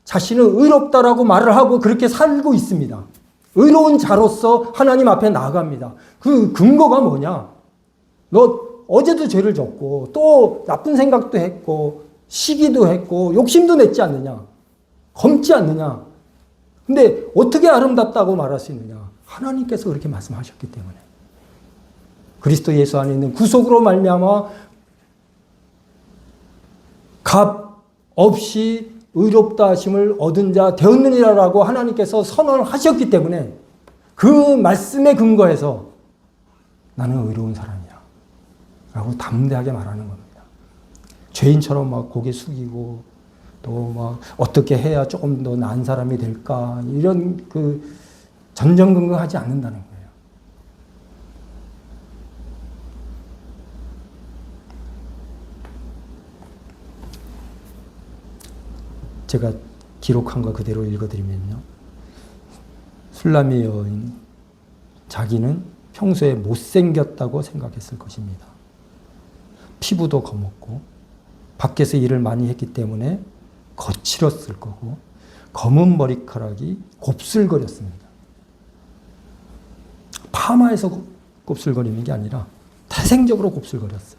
자신을 의롭다라고 말을 하고 그렇게 살고 있습니다. 의로운 자로서 하나님 앞에 나아갑니다. 그 근거가 뭐냐? 너 어제도 죄를 졌고 또 나쁜 생각도 했고 시기도 했고 욕심도 냈지 않느냐? 검지 않느냐? 근데 어떻게 아름답다고 말할 수 있느냐? 하나님께서 그렇게 말씀하셨기 때문에. 그리스도 예수 안에 있는 구속으로 말미암아 값 없이 의롭다 하심을 얻은 자 되었느니라라고 하나님께서 선언하셨기 때문에 그 말씀에 근거해서 나는 의로운 사람이야 라고 담대하게 말하는 겁니다. 죄인처럼 막 고개 숙이고 또 막 어떻게 해야 조금 더 나은 사람이 될까 이런 그 전전긍긍하지 않는다는 거예요. 제가 기록한 거 그대로 읽어드리면요. 술라미 여인, 자기는 평소에 못생겼다고 생각했을 것입니다. 피부도 검었고 밖에서 일을 많이 했기 때문에 거칠었을 거고 검은 머리카락이 곱슬거렸습니다. 파마해서 곱슬거리는 게 아니라 태생적으로 곱슬거렸어요.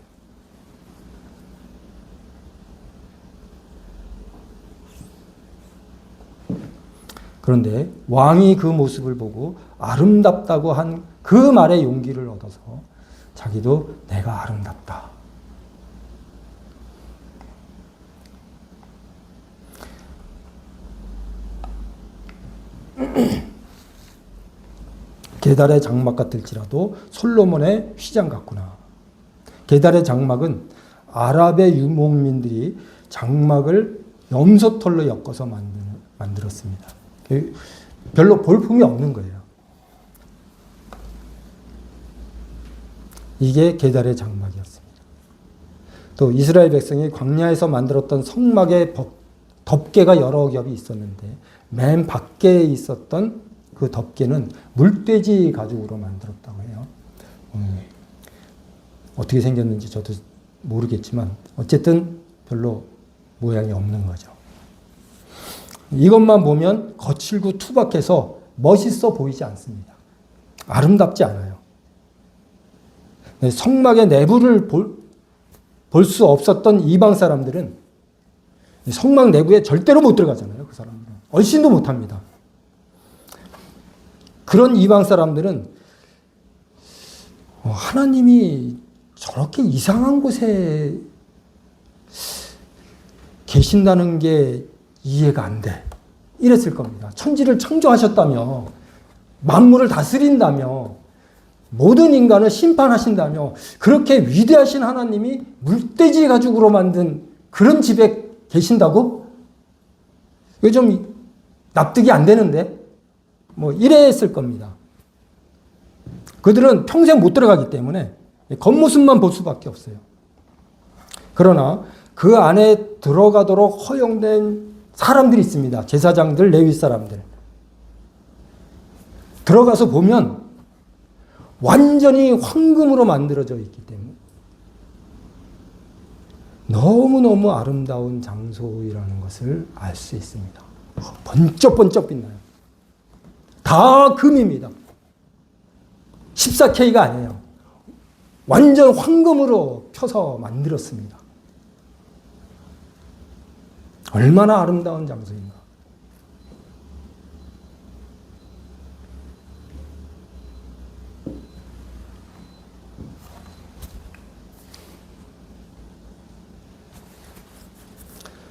그런데 왕이 그 모습을 보고 아름답다고 한 그 말에 용기를 얻어서 자기도 내가 아름답다. 게달의 장막 같을지라도 솔로몬의 휘장 같구나. 게달의 장막은 아랍의 유목민들이 장막을 염소털로 엮어서 만들었습니다. 별로 볼품이 없는 거예요. 이게 게달의 장막이었습니다. 또 이스라엘 백성이 광야에서 만들었던 성막의 덮개가 여러 겹이 있었는데 맨 밖에 있었던 그 덮개는 물돼지 가죽으로 만들었다고 해요. 어떻게 생겼는지 저도 모르겠지만 어쨌든 별로 모양이 없는 거죠. 이것만 보면 거칠고 투박해서 멋있어 보이지 않습니다. 아름답지 않아요. 성막의 내부를 볼 수 없었던 이방 사람들은 성막 내부에 절대로 못 들어가잖아요. 그 사람들은. 얼씬도 못합니다. 그런 이방 사람들은 하나님이 저렇게 이상한 곳에 계신다는 게 이해가 안 돼. 이랬을 겁니다. 천지를 창조하셨다며, 만물을 다스린다며, 모든 인간을 심판하신다며, 그렇게 위대하신 하나님이 물돼지 가죽으로 만든 그런 집에 계신다고? 이거 좀 납득이 안 되는데? 뭐 이랬을 겁니다. 그들은 평생 못 들어가기 때문에 겉모습만 볼 수밖에 없어요. 그러나 그 안에 들어가도록 허용된 사람들이 있습니다. 제사장들, 레위 사람들. 들어가서 보면 완전히 황금으로 만들어져 있기 때문에 너무너무 아름다운 장소이라는 것을 알 수 있습니다. 번쩍번쩍 빛나요. 다 금입니다. 14K가 아니에요. 완전 황금으로 펴서 만들었습니다. 얼마나 아름다운 장소인가.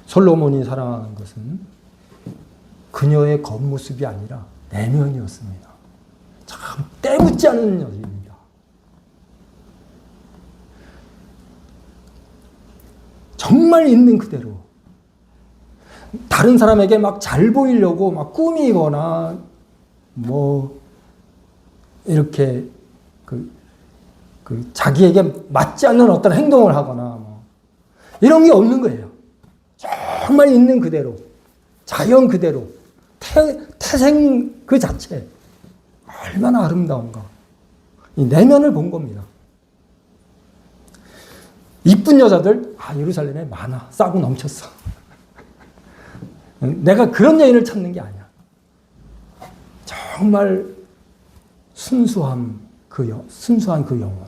솔로몬이 사랑하는 것은 그녀의 겉모습이 아니라 내면이었습니다. 참 때묻지 않은 여인입니다. 정말 있는 그대로. 다른 사람에게 막 잘 보이려고 막 꾸미거나 뭐 이렇게 자기에게 맞지 않는 어떤 행동을 하거나 뭐 이런 게 없는 거예요. 정말 있는 그대로, 자연 그대로, 태생 그 자체. 얼마나 아름다운가. 이 내면을 본 겁니다. 이쁜 여자들, 예루살렘에 많아. 싸고 넘쳤어. 내가 그런 여인을 찾는 게 아니야. 정말 순수한 그 영혼.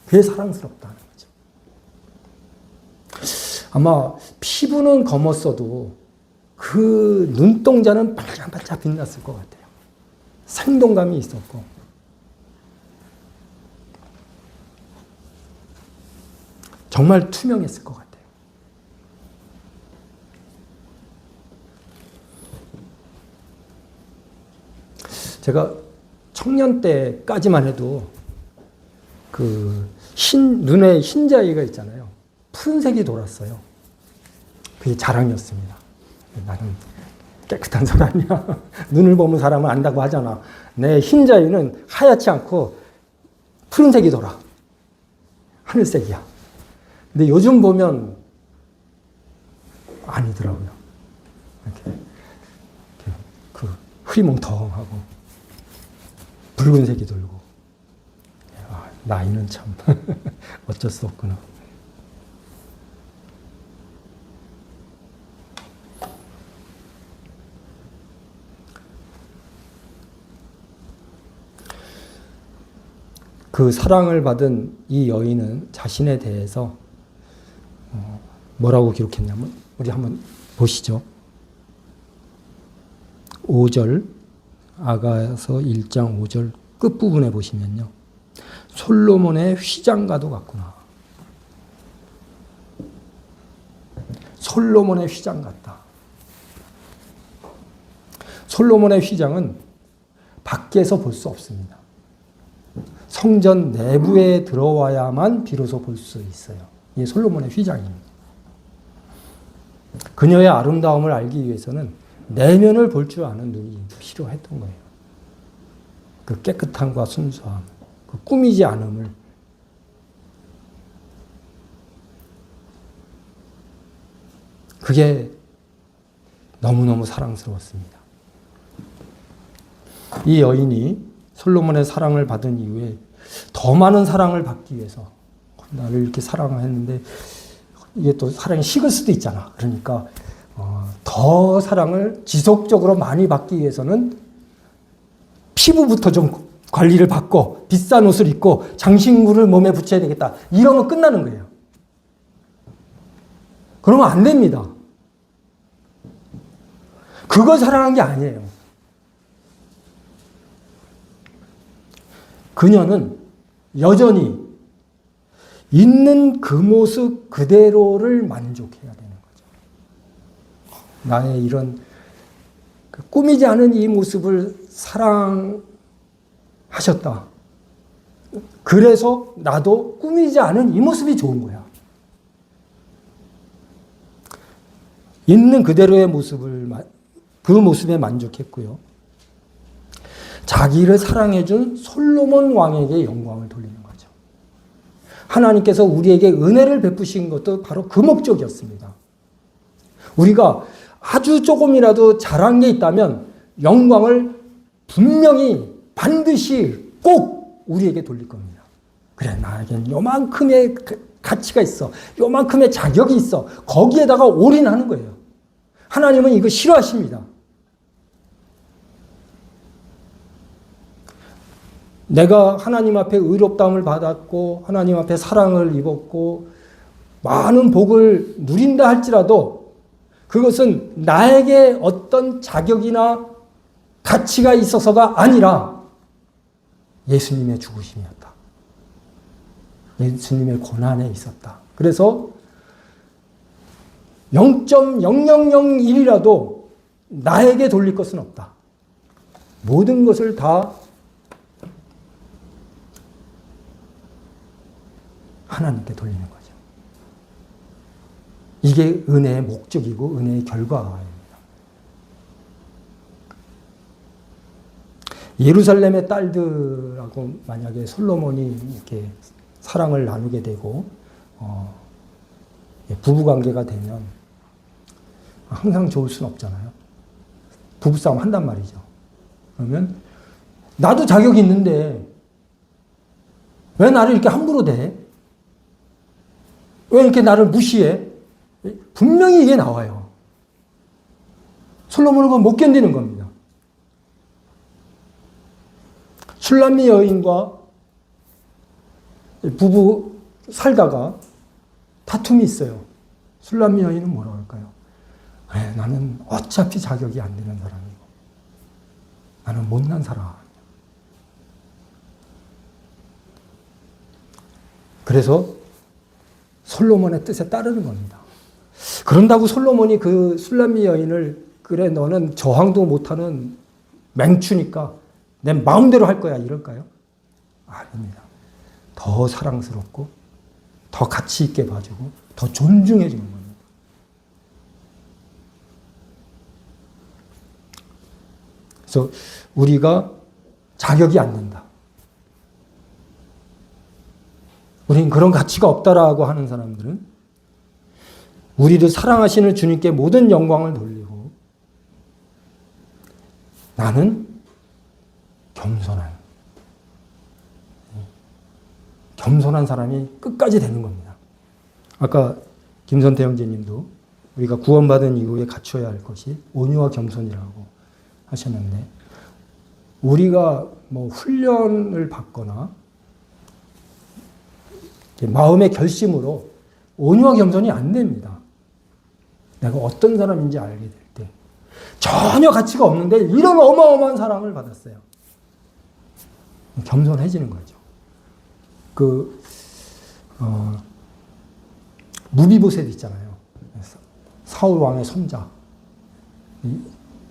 그게 사랑스럽다는 거죠. 아마 피부는 검었어도 그 눈동자는 반짝반짝 빛났을 것 같아요. 생동감이 있었고. 정말 투명했을 것 같아요. 제가 청년 때까지만 해도 그 눈에 흰자위가 있잖아요. 푸른색이 돌았어요. 그게 자랑이었습니다. 나는 깨끗한 사람이야. 눈을 보면 사람은 안다고 하잖아. 내 흰자위는 하얗지 않고 푸른색이 돌아. 하늘색이야. 근데 요즘 보면 아니더라고요. 이렇게 그 흐리멍텅하고 붉은색이 돌고. 아, 나이는 참 어쩔 수 없구나. 그 사랑을 받은 이 여인은 자신에 대해서 뭐라고 기록했냐면, 우리 한번 보시죠. 5절, 아가서 1장 5절 끝부분에 보시면요. 솔로몬의 휘장과도 같구나. 솔로몬의 휘장 같다. 솔로몬의 휘장은 밖에서 볼 수 없습니다. 성전 내부에 들어와야만 비로소 볼 수 있어요. 이게 솔로몬의 휘장입니다. 그녀의 아름다움을 알기 위해서는 내면을 볼 줄 아는 눈이 필요했던 거예요. 그 깨끗함과 순수함, 그 꾸미지 않음을. 그게 너무너무 사랑스러웠습니다. 이 여인이 솔로몬의 사랑을 받은 이후에 더 많은 사랑을 받기 위해서, 나를 이렇게 사랑했는데 이게 또 사랑이 식을 수도 있잖아. 그러니까 더 사랑을 지속적으로 많이 받기 위해서는 피부부터 좀 관리를 받고 비싼 옷을 입고 장신구를 몸에 붙여야 되겠다. 이러면 끝나는 거예요. 그러면 안 됩니다. 그걸 사랑한 게 아니에요. 그녀는 여전히 있는 그 모습 그대로를 만족해야 되는 거죠. 나의 이런 꾸미지 않은 이 모습을 사랑하셨다. 그래서 나도 꾸미지 않은 이 모습이 좋은 거야. 있는 그대로의 모습을, 그 모습에 만족했고요. 자기를 사랑해준 솔로몬 왕에게 영광을 돌리는 거죠. 하나님께서 우리에게 은혜를 베푸신 것도 바로 그 목적이었습니다. 우리가 아주 조금이라도 잘한 게 있다면 영광을 분명히 반드시 꼭 우리에게 돌릴 겁니다. 그래, 나에겐 요만큼의 가치가 있어. 요만큼의 자격이 있어. 거기에다가 올인하는 거예요. 하나님은 이거 싫어하십니다. 내가 하나님 앞에 의롭다함을 받았고 하나님 앞에 사랑을 입었고 많은 복을 누린다 할지라도 그것은 나에게 어떤 자격이나 가치가 있어서가 아니라 예수님의 죽으심이었다. 예수님의 고난에 있었다. 그래서 0.0001이라도 나에게 돌릴 것은 없다. 모든 것을 다 하나님께 돌리는 거죠. 이게 은혜의 목적이고 은혜의 결과입니다. 예루살렘의 딸들하고 만약에 솔로몬이 이렇게 사랑을 나누게 되고 부부관계가 되면 항상 좋을 수는 없잖아요. 부부싸움 한단 말이죠. 그러면 나도 자격이 있는데 왜 나를 이렇게 함부로 대? 왜 이렇게 나를 무시해? 분명히 이게 나와요. 솔로몬은 그걸 못 견디는 겁니다. 슐람미 여인과 부부 살다가 다툼이 있어요. 슐람미 여인은 뭐라고 할까요? 나는 어차피 자격이 안 되는 사람이고 나는 못난 사람. 그래서 솔로몬의 뜻에 따르는 겁니다. 그런다고 솔로몬이 그 슐람미 여인을 그래 너는 저항도 못하는 맹추니까 내 마음대로 할 거야 이럴까요? 아닙니다. 더 사랑스럽고 더 가치 있게 봐주고 더 존중해 주는 겁니다. 그래서 우리가 자격이 안 된다. 우리는 그런 가치가 없다라고 하는 사람들은 우리를 사랑하시는 주님께 모든 영광을 돌리고 나는 겸손한 사람이 끝까지 되는 겁니다. 아까 김선태 형제님도 우리가 구원받은 이후에 갖춰야 할 것이 온유와 겸손이라고 하셨는데 우리가 뭐 훈련을 받거나 마음의 결심으로 온유와 겸손이 안 됩니다. 내가 어떤 사람인지 알게 될 때 전혀 가치가 없는데 이런 어마어마한 사랑을 받았어요. 겸손해지는 거죠. 무비보셋 있잖아요. 사울 왕의 손자.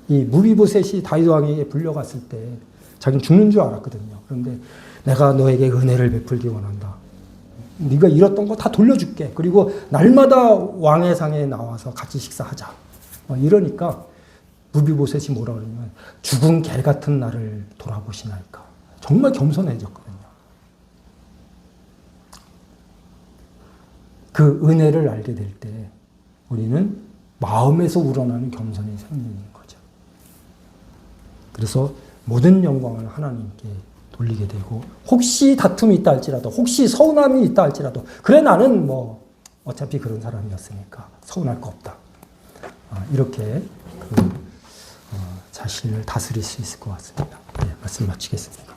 이 무비보셋이 다윗 왕에게 불려갔을 때 자기는 죽는 줄 알았거든요. 그런데 내가 너에게 은혜를 베풀기 원한다. 네가 잃었던 거 다 돌려줄게. 그리고 날마다 왕의 상에 나와서 같이 식사하자. 이러니까 무비보셋이 뭐라 그러냐면 죽은 개 같은 나를 돌아보시나이까. 정말 겸손해졌거든요. 그 은혜를 알게 될 때 우리는 마음에서 우러나는 겸손이 생기는 거죠. 그래서 모든 영광을 하나님께 돌리게 되고 혹시 다툼이 있다 할지라도 혹시 서운함이 있다 할지라도 그래 나는 뭐 어차피 그런 사람이었으니까 서운할 거 없다. 이렇게 자신을 다스릴 수 있을 것 같습니다. 네, 말씀 마치겠습니다.